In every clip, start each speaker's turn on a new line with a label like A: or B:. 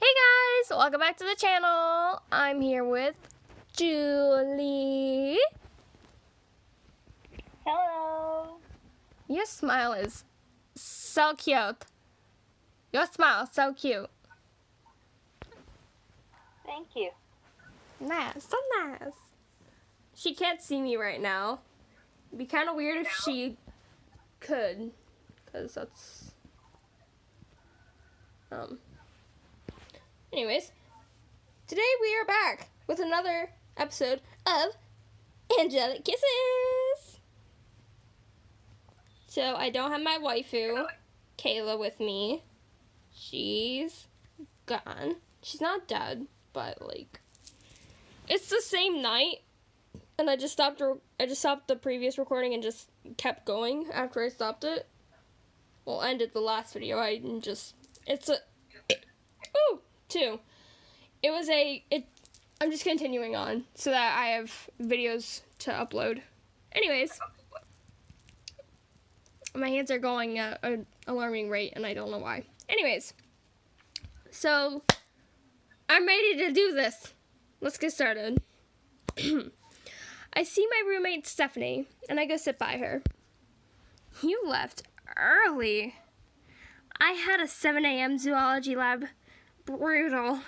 A: Hey guys, welcome back to the channel. I'm here with Julie.
B: Hello.
A: Your smile is so cute. Your smile is so cute.
B: Thank you.
A: Nice, so nice. She can't see me right now. It'd be kind of weird if she could, because that's anyways, today we are back with another episode of Angelic Kisses. So I don't have my waifu, Kayla, with me. She's gone. She's not dead, but like, it's the same night, and I just stopped the previous recording and just kept going after I stopped it. Well, ended the last video. I'm just continuing on so that I have videos to upload. Anyways, my hands are going at an alarming rate, and I don't know why. Anyways, so I'm ready to do this. Let's get started. I see my roommate Stephanie, and I go sit by her. You left early. I had a 7 a.m. zoology lab. Brutal.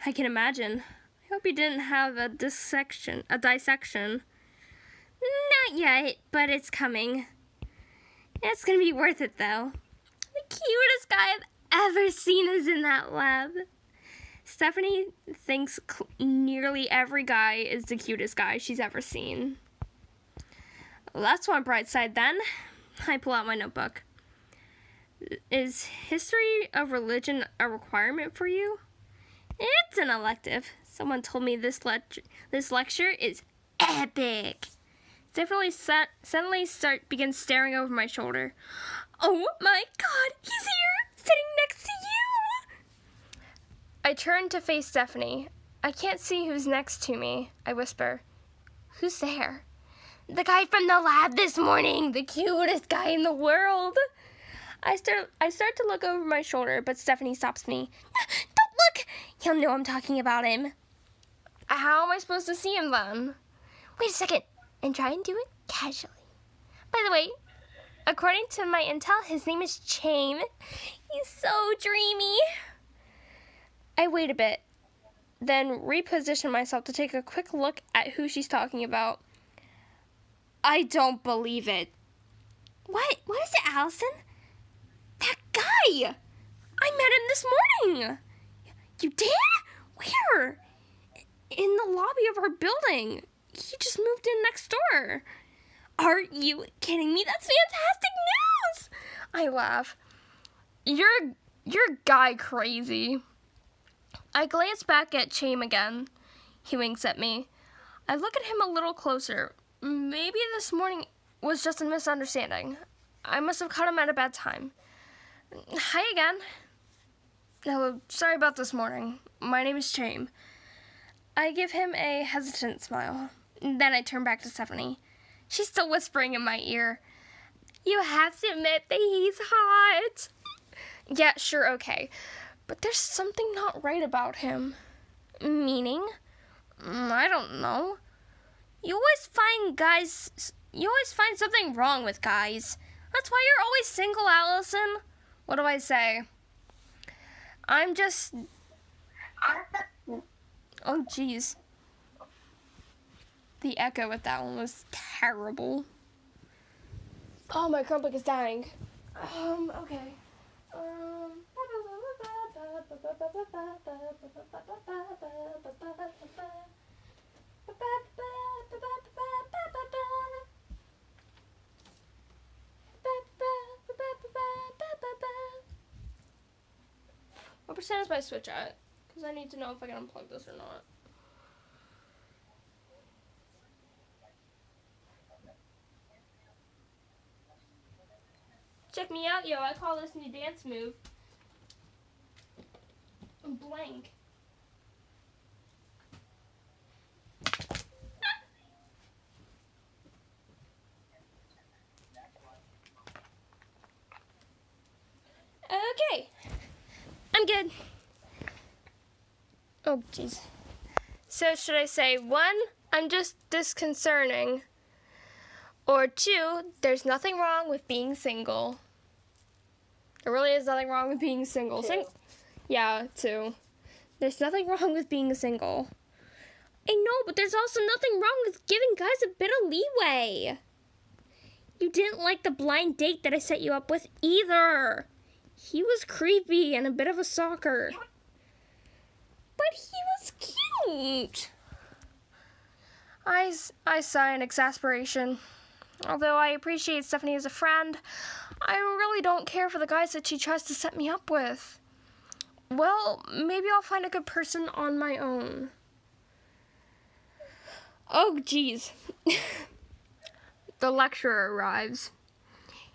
A: I can imagine. I hope you didn't have a dissection. Not yet, but it's coming. It's gonna be worth it, though. The cutest guy I've ever seen is in that lab. Stephanie thinks nearly every guy is the cutest guy she's ever seen. Well, that's one bright side, then. I pull out my notebook. Is history of religion a requirement for you? It's an elective. Someone told me this lecture is epic. Stephanie suddenly begins staring over my shoulder. Oh my God, he's here, sitting next to you. I turn to face Stephanie. I can't see who's next to me. I whisper, who's there? The guy from the lab this morning, the cutest guy in the world. I start to look over my shoulder, but Stephanie stops me. Don't look! He'll know I'm talking about him. How am I supposed to see him then? Wait a second, and try and do it casually. By the way, according to my intel, his name is Chaim. He's so dreamy. I wait a bit, then reposition myself to take a quick look at who she's talking about. I don't believe it. What? What is it, Allison? That guy! I met him this morning! You did? Where? In the lobby of our building. He just moved in next door. Are you kidding me? That's fantastic news! I laugh. You're guy crazy. I glance back at Chaim again. He winks at me. I look at him a little closer. Maybe this morning was just a misunderstanding. I must have caught him at a bad time. Hi again. No, sorry about this morning. My name is Chaim. I give him a hesitant smile. Then I turn back to Stephanie. She's still whispering in my ear. You have to admit that he's hot. Yeah, sure, okay. But there's something not right about him. Meaning? I don't know. You always find something wrong with guys. That's why you're always single, Allison. What do I say? I'm just... Oh, jeez. The echo with that one was terrible. Oh, my Chromebook is dying. Okay. What percent is my Switch at? Because I need to know if I can unplug this or not. Check me out, yo. I call this new dance move. Blank. Okay. I'm good. Oh, jeez. So should I say, 1, I'm just disconcerting, or 2, there's nothing wrong with being single? There really is nothing wrong with being single. 2. There's nothing wrong with being single. I know, but there's also nothing wrong with giving guys a bit of leeway. You didn't like the blind date that I set you up with either. He was creepy and a bit of a stalker. But he was cute. I sigh in exasperation. Although I appreciate Stephanie as a friend, I really don't care for the guys that she tries to set me up with. Well, maybe I'll find a good person on my own. Oh, geez. The lecturer arrives.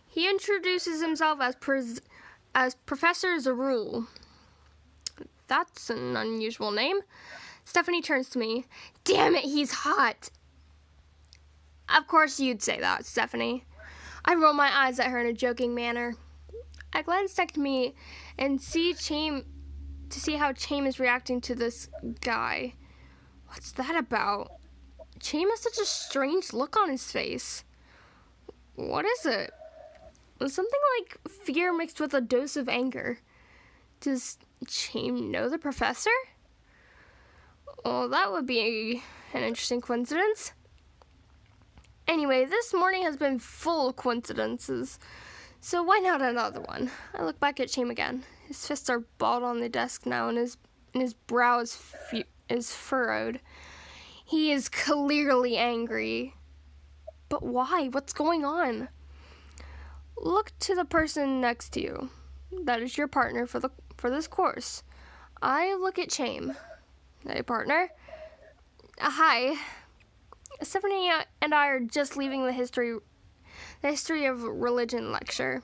A: He introduces himself as Professor Zarul. That's an unusual name. Stephanie turns to me. Damn it, he's hot. Of course you'd say that, Stephanie. I roll my eyes at her in a joking manner. I glance next to me and see how Chaim is reacting to this guy. What's that about? Chaim has such a strange look on his face. What is it? Something like fear mixed with a dose of anger. Does Chaim know the professor? Well, that would be an interesting coincidence. Anyway, this morning has been full of coincidences, so why not another one? I look back at Chaim again. His fists are balled on the desk now, and his brow is furrowed. He is clearly angry. But why? What's going on? Look to the person next to you. That is your partner for this course. I look at Chaim. Hey, partner. Hi. Stephanie and I are just leaving the history of religion lecture.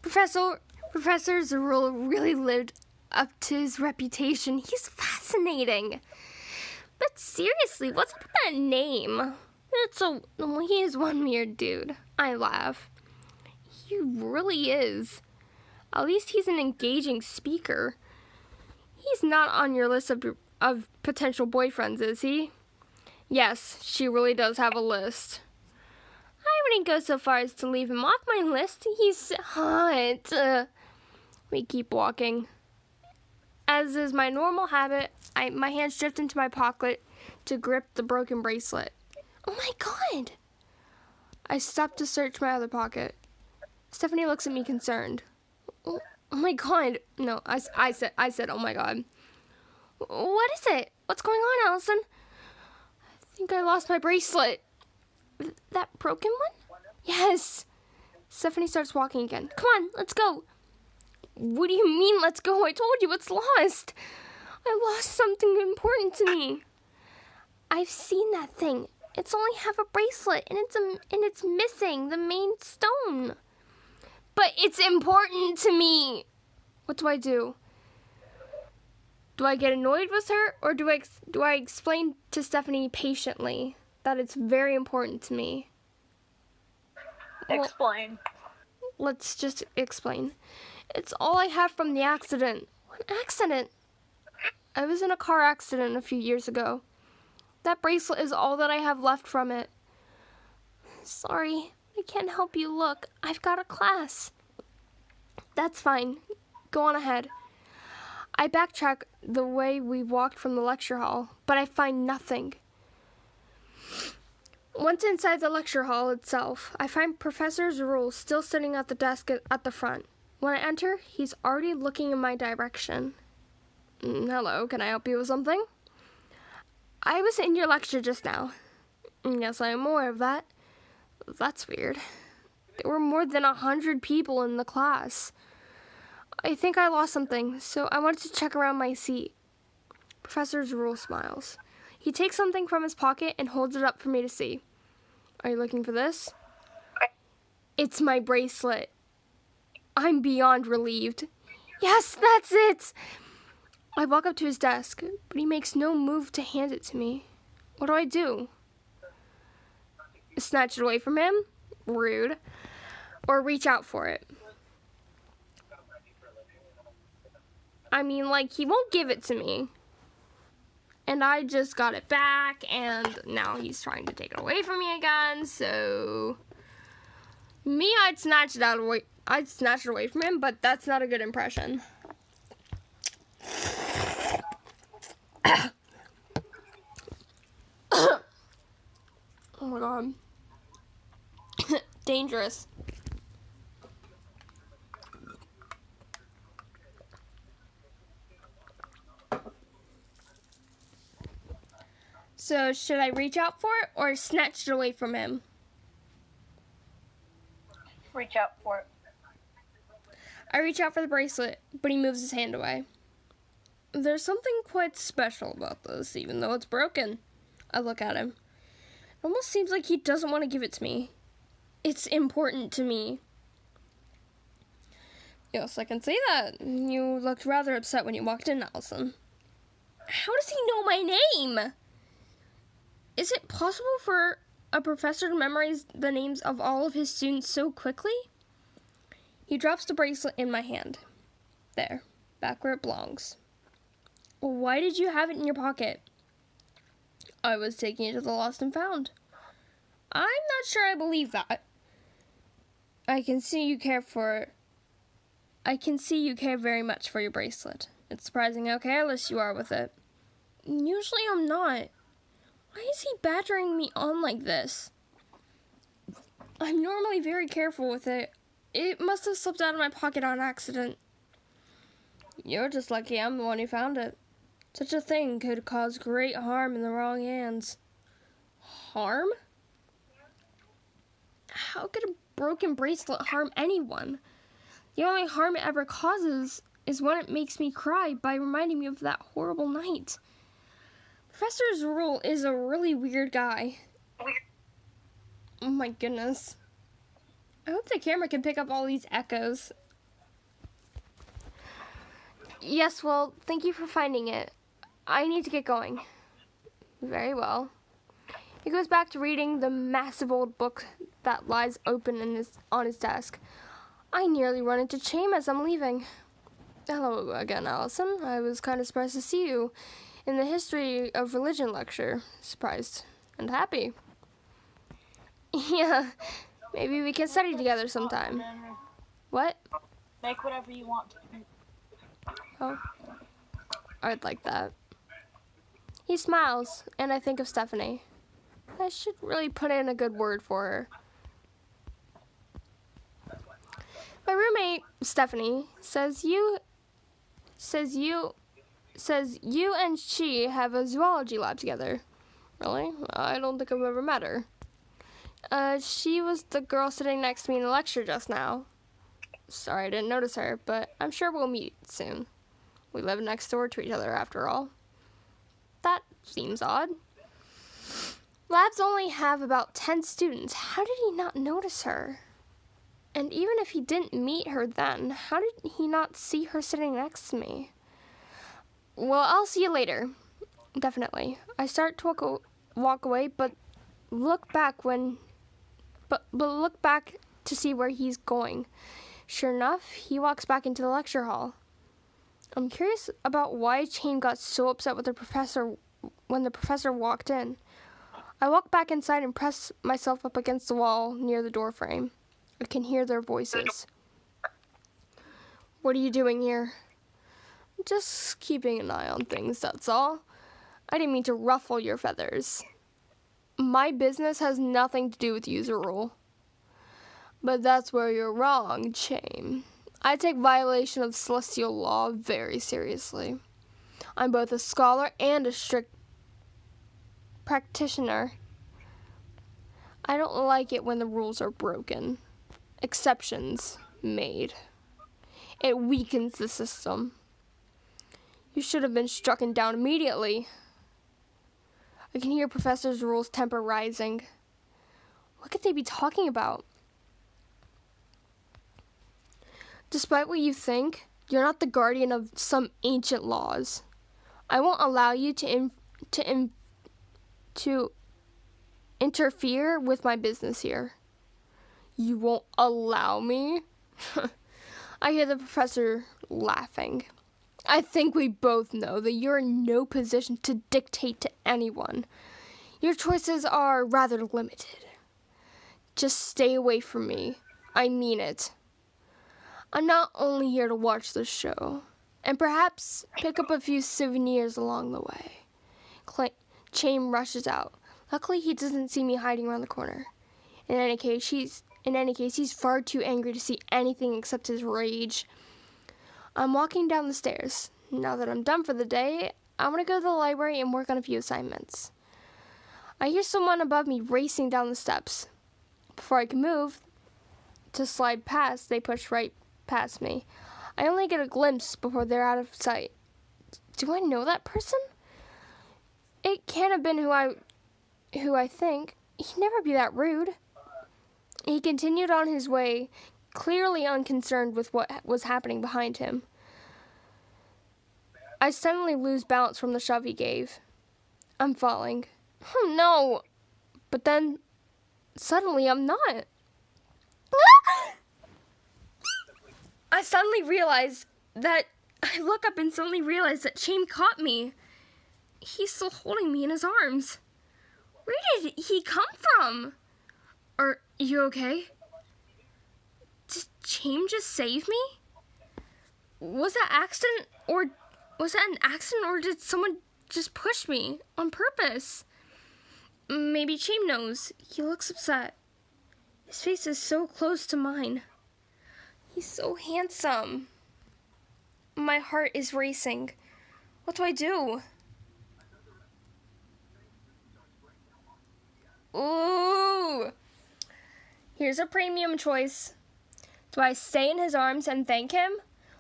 A: Professor Zarul really lived up to his reputation. He's fascinating. But seriously, what's up with that name? He is one weird dude. I laugh. He really is. At least he's an engaging speaker. He's not on your list of potential boyfriends, is he? Yes, she really does have a list. I wouldn't go so far as to leave him off my list. He's hot. We keep walking. As is my normal habit, my hands drift into my pocket to grip the broken bracelet. Oh my god! I stop to search my other pocket. Stephanie looks at me concerned. Oh my god. No, I said, oh my god. What is it? What's going on, Allison? I think I lost my bracelet. That broken one? Yes. Stephanie starts walking again. Come on, let's go. What do you mean, let's go? I told you it's lost. I lost something important to me. I've seen that thing. It's only half a bracelet, and it's missing the main stone. But it's important to me. What do I do? Do I get annoyed with her, or do I explain to Stephanie patiently that it's very important to me?
B: Explain.
A: Let's just explain. It's all I have from the accident. What accident? I was in a car accident a few years ago. That bracelet is all that I have left from it. Sorry, I can't help you look. I've got a class. That's fine. Go on ahead. I backtrack the way we walked from the lecture hall, but I find nothing. Once inside the lecture hall itself, I find Professor Zarul still sitting at the desk at the front. When I enter, he's already looking in my direction. Hello, can I help you with something? I was in your lecture just now. Yes, I am aware of that. That's weird. There were more than 100 people in the class. I think I lost something, so I wanted to check around my seat. Professor Zarul smiles. He takes something from his pocket and holds it up for me to see. Are you looking for this? It's my bracelet. I'm beyond relieved. Yes, that's it! I walk up to his desk, but he makes no move to hand it to me. What do I do? Snatch it away from him? Rude. Or reach out for it? I mean, like, he won't give it to me. And I just got it back, and now he's trying to take it away from me again, so... I'd snatch it away from him, but that's not a good impression. Oh my god. Dangerous. So, should I reach out for it or snatch it away from him?
B: Reach out for it.
A: I reach out for the bracelet, but he moves his hand away. There's something quite special about this, even though it's broken. I look at him. It almost seems like he doesn't want to give it to me. It's important to me. Yes, I can see that. You looked rather upset when you walked in, Allison. How does he know my name? Is it possible for a professor to memorize the names of all of his students so quickly? He drops the bracelet in my hand. There, back where it belongs. Why did you have it in your pocket? I was taking it to the lost and found. I'm not sure I believe that. I can see you care very much for your bracelet. It's surprising how careless you are with it. Usually I'm not. Why is he badgering me on like this? I'm normally very careful with it. It must have slipped out of my pocket on accident. You're just lucky I'm the one who found it. Such a thing could cause great harm in the wrong hands. Harm? How could a broken bracelet harm anyone? The only harm it ever causes is when it makes me cry by reminding me of that horrible night. Professor Zerul is a really weird guy. Oh my goodness. I hope the camera can pick up all these echoes. Yes, well, thank you for finding it. I need to get going. Very well. He goes back to reading the massive old book that lies open on his desk. I nearly run into Chaim as I'm leaving. Hello again, Allison. I was kind of surprised to see you in the history of religion lecture. Surprised and happy. Yeah, maybe we can study together sometime. What?
B: Make whatever you want.
A: Oh, I'd like that. He smiles, and I think of Stephanie. I should really put in a good word for her. My roommate, Stephanie, says you and she have a zoology lab together. Really? I don't think I've ever met her. She was the girl sitting next to me in the lecture just now. Sorry I didn't notice her, but I'm sure we'll meet soon. We live next door to each other after all. That seems odd. Labs only have about 10 students. How did he not notice her? And even if he didn't meet her then, how did he not see her sitting next to me? Well, I'll see you later. Definitely. I start to walk away, but look back to see where he's going. Sure enough, he walks back into the lecture hall. I'm curious about why Chaim got so upset with the professor when the professor walked in. I walk back inside and press myself up against the wall near the door frame. I can hear their voices. What are you doing here? Just keeping an eye on things, that's all. I didn't mean to ruffle your feathers. My business has nothing to do with user rule. But that's where you're wrong, Chaim. I take violation of celestial law very seriously. I'm both a scholar and a strict practitioner. I don't like it when the rules are broken. Exceptions made. It weakens the system. You should have been struck down immediately. I can hear Professor Zerul's temper rising. What could they be talking about? Despite what you think, you're not the guardian of some ancient laws. I won't allow you to interfere with my business here. You won't allow me? I hear the professor laughing. I think we both know that you're in no position to dictate to anyone. Your choices are rather limited. Just stay away from me. I mean it. I'm not only here to watch the show, and perhaps pick up a few souvenirs along the way. Chaim rushes out. Luckily, he doesn't see me hiding around the corner. In any case, he's far too angry to see anything except his rage. I'm walking down the stairs. Now that I'm done for the day, I'm going to go to the library and work on a few assignments. I hear someone above me racing down the steps. Before I can move to slide past, they push right past me. I only get a glimpse before they're out of sight. Do I know that person? It can't have been who I think. He'd never be that rude. He continued on his way, clearly unconcerned with what was happening behind him. I suddenly lose balance from the shove he gave. I'm falling. Oh no! But then, suddenly I'm not. I look up and suddenly realize that Chaim caught me. He's still holding me in his arms. Where did he come from? Are you okay? Did Chaim just save me? Was that an accident or did someone just push me on purpose? Maybe Chaim knows. He looks upset. His face is so close to mine. He's so handsome. My heart is racing. What do I do? Ooh! Here's a premium choice. Do I stay in his arms and thank him,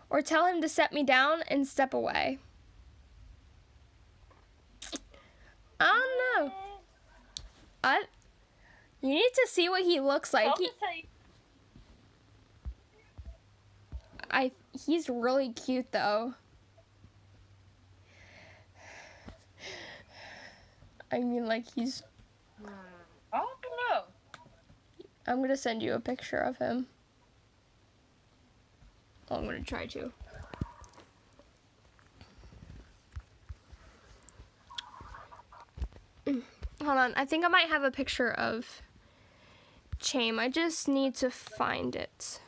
A: or tell him to set me down and step away? I don't know. You need to see what he looks like. He's really cute though. I mean, like, he's...
B: I don't know.
A: I'm gonna send you a picture of him. Well, I'm gonna try to. Hold on, I think I might have a picture of Chaim. I just need to find it.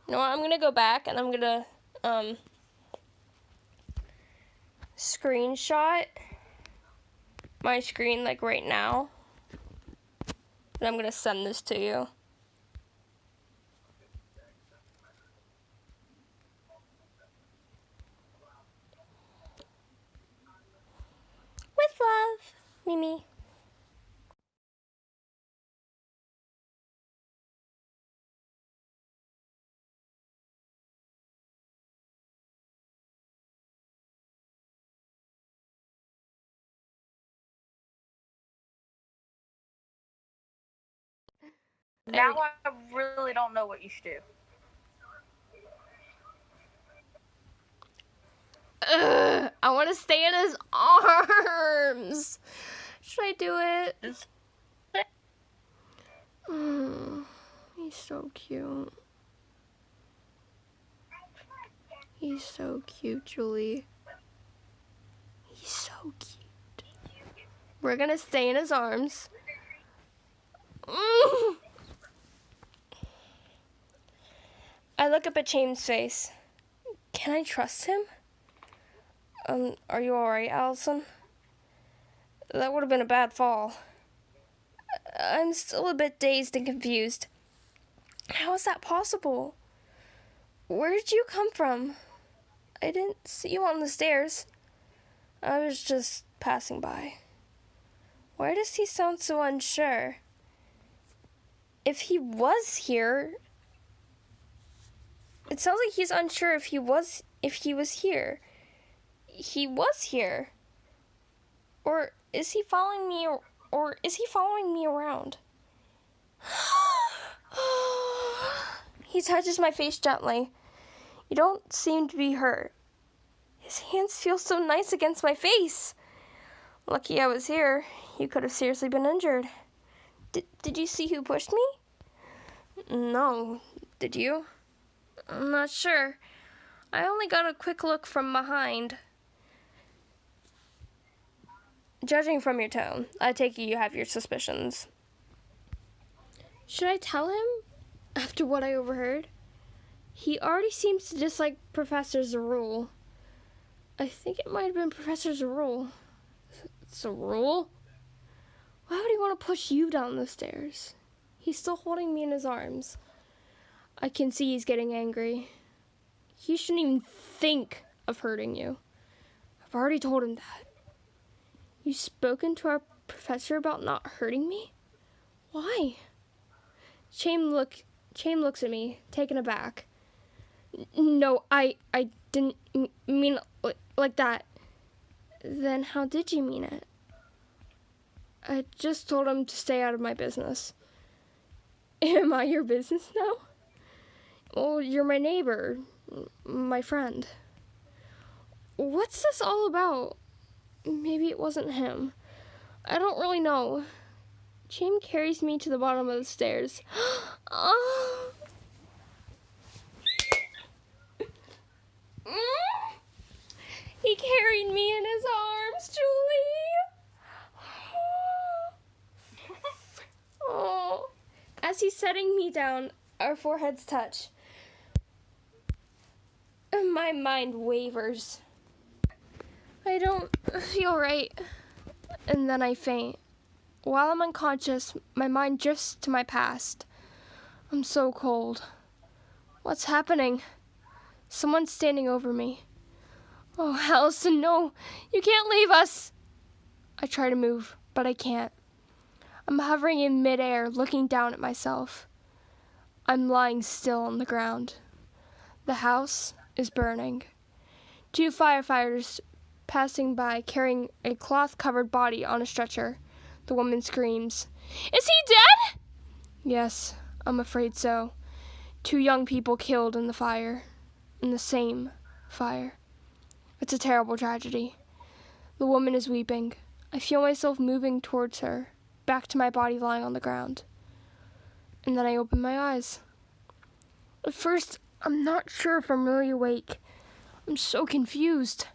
A: You know what, I'm gonna go back and I'm gonna screenshot my screen like right now, and I'm gonna send this to you. With love, Mimi.
B: Now I really don't know what you should do.
A: I want to stay in his arms. Should I do it? He's so cute. He's so cute, Julie. He's so cute. We're gonna stay in his arms. I look up at Chaim's face. Can I trust him? Are you alright, Allison? That would have been a bad fall. I'm still a bit dazed and confused. How is that possible? Where did you come from? I didn't see you on the stairs. I was just passing by. Why does he sound so unsure? If he was here... It sounds like he's unsure if he was here. he was here. Or is he following me around? He touches my face gently. You don't seem to be hurt. His hands feel so nice against my face. Lucky I was here. You could have seriously been injured. Did you see who pushed me? No. Did you? I'm not sure. I only got a quick look from behind. Judging from your tone, I take it you have your suspicions. Should I tell him? After what I overheard? He already seems to dislike Professor Zarul. I think it might have been Professor Zarul. Zarul? Why would he want to push you down the stairs? He's still holding me in his arms. I can see he's getting angry. He shouldn't even think of hurting you. I've already told him that. You've spoken to our professor about not hurting me? Why? Chaim looks at me, taken aback. No, I didn't mean it like that. Then how did you mean it? I just told him to stay out of my business. Am I your business now? Well, you're my neighbor, my friend. What's this all about? Maybe it wasn't him. I don't really know. Chaim carries me to the bottom of the stairs. Oh. He carried me in his arms, Julie. Oh. As he's setting me down, our foreheads touch. My mind wavers. I don't feel right. And then I faint. While I'm unconscious, my mind drifts to my past. I'm so cold. What's happening? Someone's standing over me. Oh, Allison, no. You can't leave us. I try to move, but I can't. I'm hovering in midair, looking down at myself. I'm lying still on the ground. The house is burning. 2 firefighters passing by, carrying a cloth-covered body on a stretcher. The woman screams, "Is he dead?" Yes, I'm afraid so. 2 young people killed in the fire. In the same fire. It's a terrible tragedy. The woman is weeping. I feel myself moving towards her, back to my body lying on the ground. And then I open my eyes. At first, I'm not sure if I'm really awake. I'm so confused.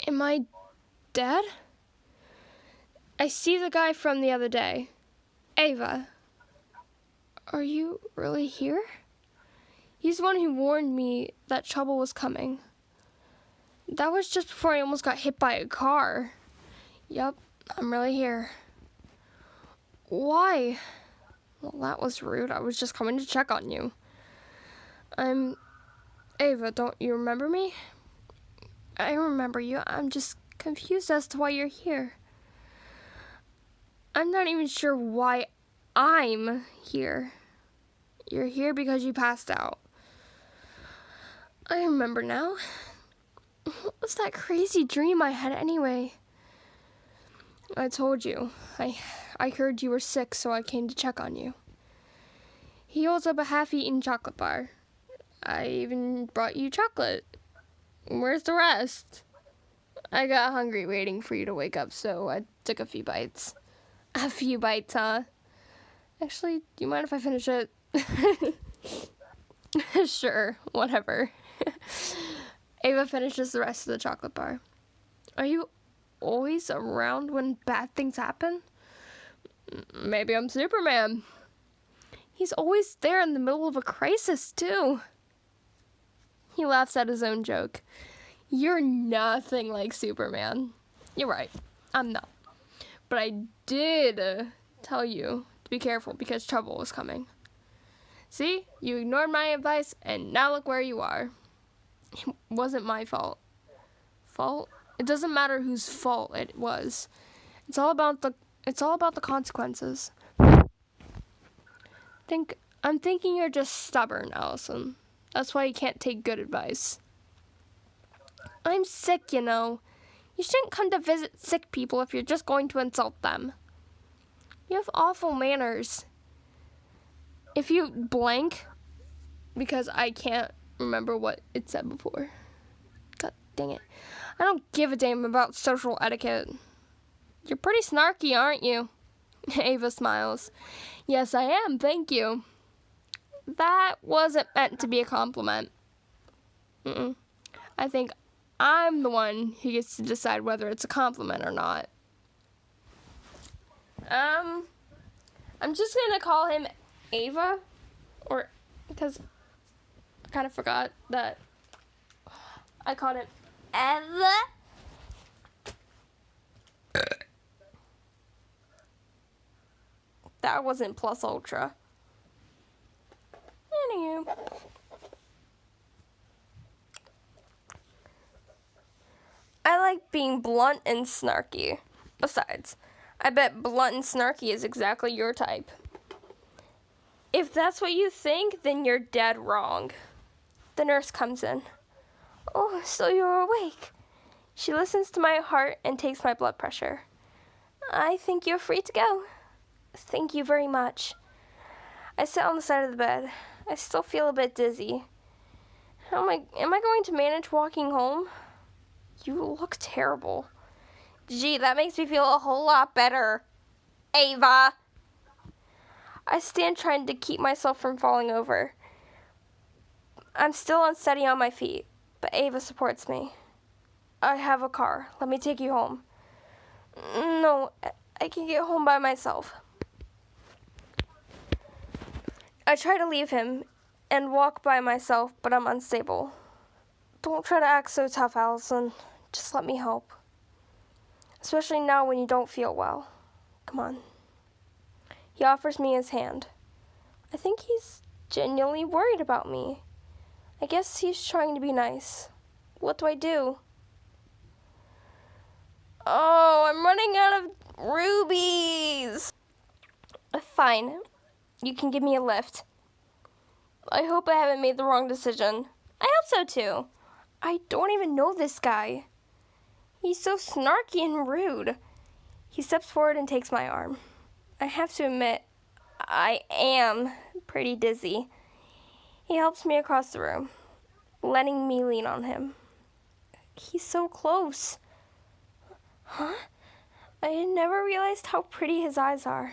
A: Am I dead? I see the guy from the other day. Ava. Are you really here? He's the one who warned me that trouble was coming. That was just before I almost got hit by a car. Yup, I'm really here. Why? Well, that was rude. I was just coming to check on you. I'm Ava, don't you remember me? I remember you. I'm just confused as to why you're here. I'm not even sure why I'm here. You're here because you passed out. I remember now. What was that crazy dream I had anyway? I told you. I heard you were sick, so I came to check on you. He holds up a half-eaten chocolate bar. I even brought you chocolate. Where's the rest? I got hungry waiting for you to wake up, so I took a few bites. A few bites, huh? Actually, do you mind if I finish it? Sure, whatever. Ava finishes the rest of the chocolate bar. Are you always around when bad things happen? Maybe I'm Superman. He's always there in the middle of a crisis, too. He laughs at his own joke. You're nothing like Superman. You're right, I'm not. But I did tell you to be careful because trouble was coming. See, you ignored my advice, and now look where you are. It wasn't my fault. Fault? It doesn't matter whose fault it was. It's all about the consequences. I'm thinking you're just stubborn, Allison.
C: That's why you can't take good advice. I'm sick, you know. You shouldn't come to visit sick people if you're just going to insult them. You have awful manners. If you blank, because I can't remember what it said before. God dang it. I don't give a damn about social etiquette. You're pretty snarky, aren't you? Ava smiles. Yes, I am, thank you. That wasn't meant to be a compliment. I think I'm the one who gets to decide whether it's a compliment or not. I'm just gonna call him Ava, or because I kind of forgot that I called him
A: Eva?
C: That wasn't plus ultra. Anywho. I like being blunt and snarky. Besides, I bet blunt and snarky is exactly your type. If that's what you think, then you're dead wrong. The nurse comes in. Oh, so you're awake. She listens to my heart and takes my blood pressure. I think you're free to go. Thank you very much. I sit on the side of the bed. I still feel a bit dizzy. Am I going to manage walking home? You look terrible. Gee, that makes me feel a whole lot better. Ava! I stand trying to keep myself from falling over. I'm still unsteady on my feet, but Ava supports me. I have a car. Let me take you home. No, I can get home by myself. I try to leave him and walk by myself, but I'm unstable. Don't try to act so tough, Allison. Just let me help. Especially now when you don't feel well. Come on. He offers me his hand. I think he's genuinely worried about me. I guess he's trying to be nice. What do I do? Oh, I'm running out of rubies. Fine. You can give me a lift. I hope I haven't made the wrong decision. I hope so too. I don't even know this guy. He's so snarky and rude. He steps forward and takes my arm. I have to admit, I am pretty dizzy. He helps me across the room, letting me lean on him. He's so close. Huh? I had never realized how pretty his eyes are.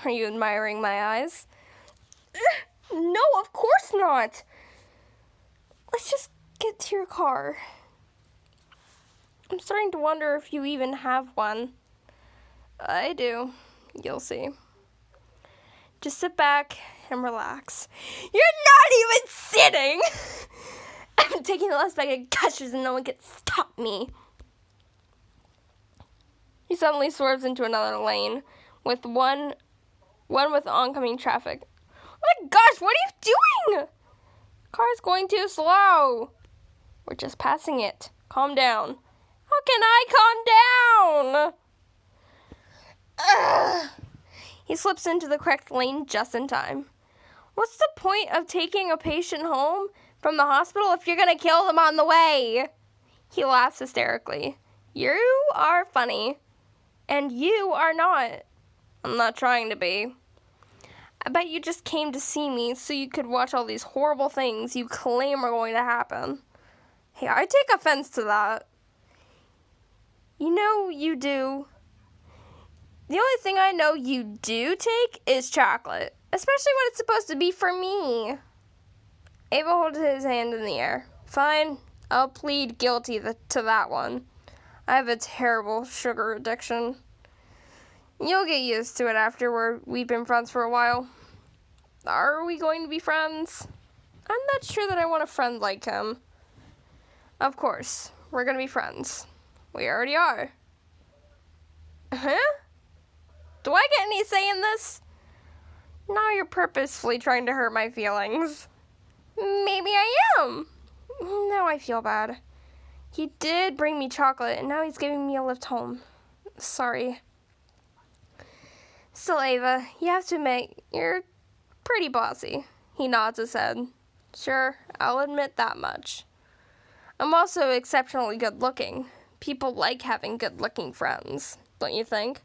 C: Are you admiring my eyes? No, of course not. Let's just get to your car. I'm starting to wonder if you even have one. I do. You'll see. Just sit back and relax. You're not even sitting! I'm taking the last bag of gushers and no one can stop me. He suddenly swerves into another lane with one with oncoming traffic. Oh my gosh, what are you doing? Car's going too slow. We're just passing it. Calm down. How can I calm down? Ugh. He slips into the correct lane just in time. What's the point of taking a patient home from the hospital if you're going to kill them on the way? He laughs hysterically. You are funny. And you are not. I'm not trying to be. I bet you just came to see me so you could watch all these horrible things you claim are going to happen. Hey, I take offense to that. You know you do. The only thing I know you do take is chocolate, especially when it's supposed to be for me. Ava holds his hand in the air. Fine, I'll plead guilty to that one. I have a terrible sugar addiction. You'll get used to it after we've been friends for a while. Are we going to be friends? I'm not sure that I want a friend like him. Of course, we're going to be friends. We already are. Huh? Do I get any say in this? Now you're purposefully trying to hurt my feelings. Maybe I am. Now I feel bad. He did bring me chocolate, and now he's giving me a lift home. Sorry. Still, Ava, you have to admit, you're pretty bossy. He nods his head. Sure, I'll admit that much. I'm also exceptionally good looking. People like having good looking friends, don't you think?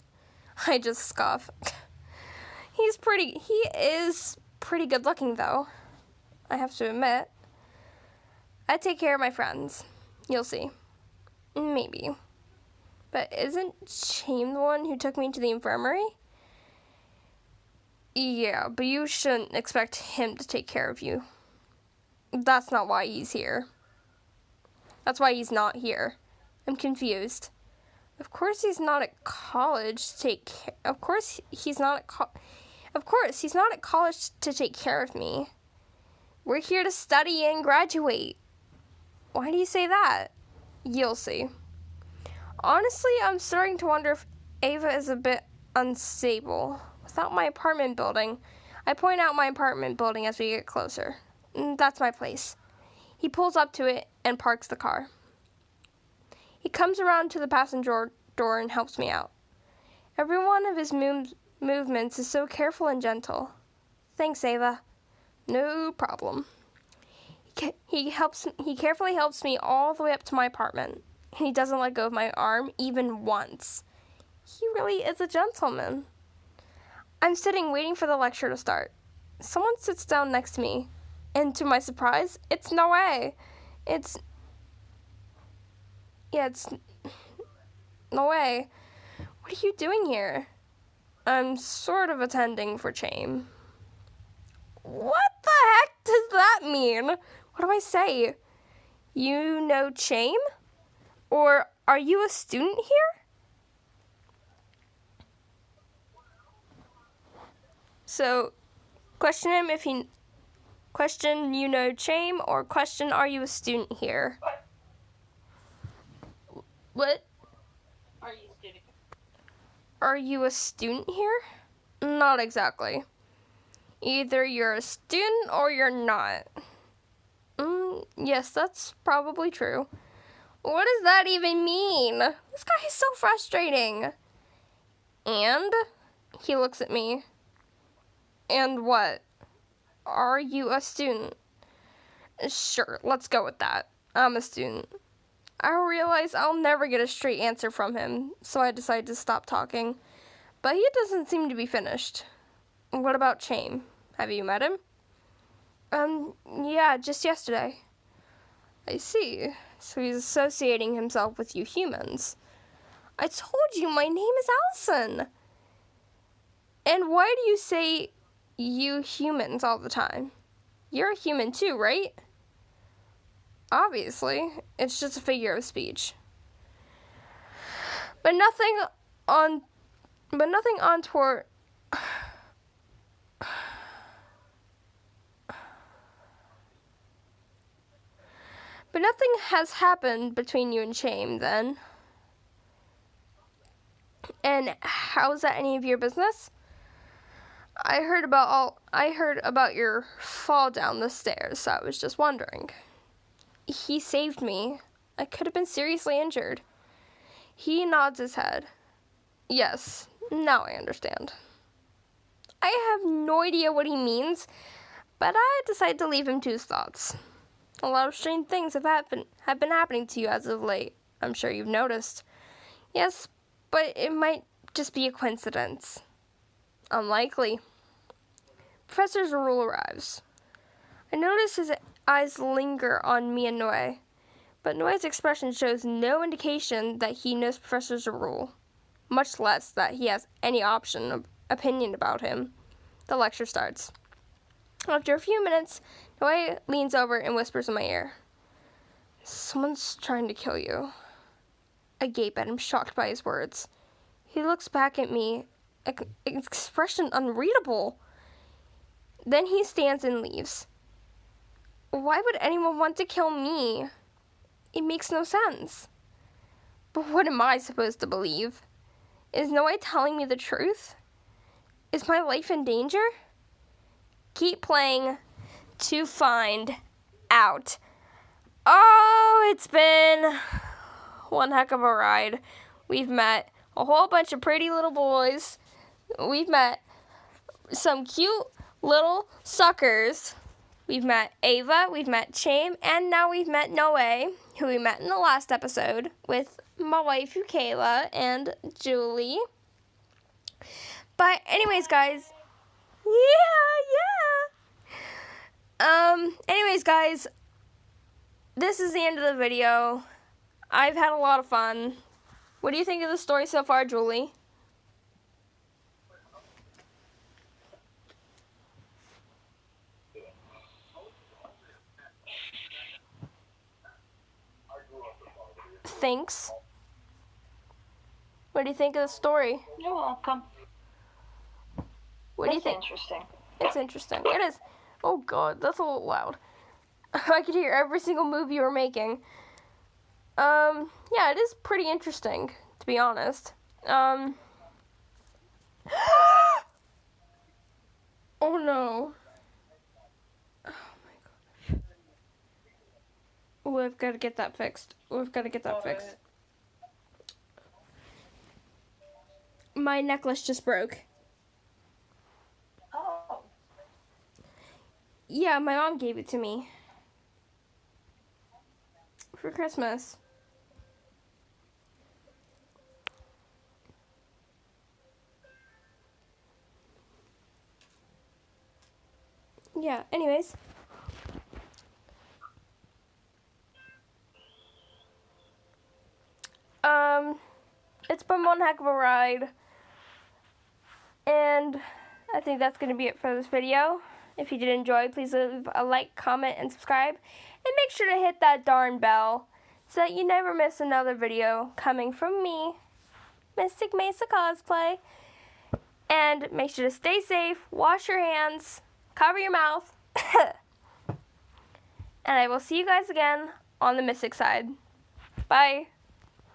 C: I just scoff. He is pretty good looking though, I have to admit. I take care of my friends. You'll see. Maybe. But isn't Chaim the one who took me to the infirmary? Yeah, but you shouldn't expect him to take care of you. That's not why he's here. That's why he's not here. I'm confused. Of course he's not at college to take care. Of course he's not at college to take care of me. We're here to study and graduate. Why do you say that? You'll see. Honestly, I'm starting to wonder if Ava is a bit unstable. Without my apartment building, I point out my apartment building as we get closer. That's my place. He pulls up to it and parks the car. He comes around to the passenger door and helps me out. Every one of his movements is so careful and gentle. Thanks, Ava. No problem. He carefully helps me all the way up to my apartment. And he doesn't let go of my arm even once. He really is a gentleman. I'm sitting waiting for the lecture to start. Someone sits down next to me, and to my surprise, it's Noe. It's Noe. What are you doing here? I'm sort of attending for Chaim. What the heck does that mean? What do I say? You know Chaim? Or are you a student here? So, question him if he... Question, you know Chaim, or question, are you a student here? What?
B: Are you student?
C: Are you a student here? Not exactly. Either you're a student or you're not. Yes, that's probably true. What does that even mean? This guy is so frustrating. And? He looks at me. And what? Are you a student? Sure, let's go with that. I'm a student. I realize I'll never get a straight answer from him, so I decide to stop talking. But he doesn't seem to be finished. What about Chaim? Have you met him? Yeah, just yesterday. I see. So he's associating himself with you humans. I told you my name is Allison. And why do you say you humans all the time? You're a human too, right? Obviously. It's just a figure of speech. But nothing untoward But nothing has happened between you and Chaim, then. And how is that any of your business? I heard about your fall down the stairs, so I was just wondering. He saved me. I could have been seriously injured. He nods his head. Yes, now I understand. I have no idea what he means, but I decided to leave him to his thoughts. A lot of strange things have been happening to you as of late. I'm sure you've noticed. Yes, but it might just be a coincidence. Unlikely. Professor Zarul arrives. I notice his eyes linger on me and Noe, but Noe's expression shows no indication that he knows Professor Zarul, much less that he has any opinion about him. The lecture starts. After a few minutes, Noe leans over and whispers in my ear, "Someone's trying to kill you." I gape at him, shocked by his words. He looks back at me, an expression unreadable. Then he stands and leaves. Why would anyone want to kill me? It makes no sense. But what am I supposed to believe? Is Noe telling me the truth? Is my life in danger? Keep playing to find out. Oh, it's been one heck of a ride. We've met a whole bunch of pretty little boys. We've met some cute little suckers. We've met Ava, we've met Chaim, and now we've met Noe, who we met in the last episode with my wife, Kayla, and Julie. But anyways, guys, anyways, guys, this is the end of the video. I've had a lot of fun. What do you think of the story so far, Julie? Thanks. What do you think of the story?
B: You're welcome.
C: What do you think?
B: Interesting.
C: It's interesting. It is. Oh God, that's a little loud. I could hear every single move you were making. Yeah, it is pretty interesting, to be honest. Oh no. Oh my gosh. We've got to get that fixed. We've got to get that fixed. My necklace just broke.
B: Oh.
C: Yeah, my mom gave it to me. For Christmas. Yeah, anyways. It's been one heck of a ride. And I think that's going to be it for this video. If you did enjoy, please leave a like, comment, and subscribe. And make sure to hit that darn bell so that you never miss another video coming from me, Mystic Mesa Cosplay. And make sure to stay safe, wash your hands, cover your mouth. And I will see you guys again on the Mystic side. Bye.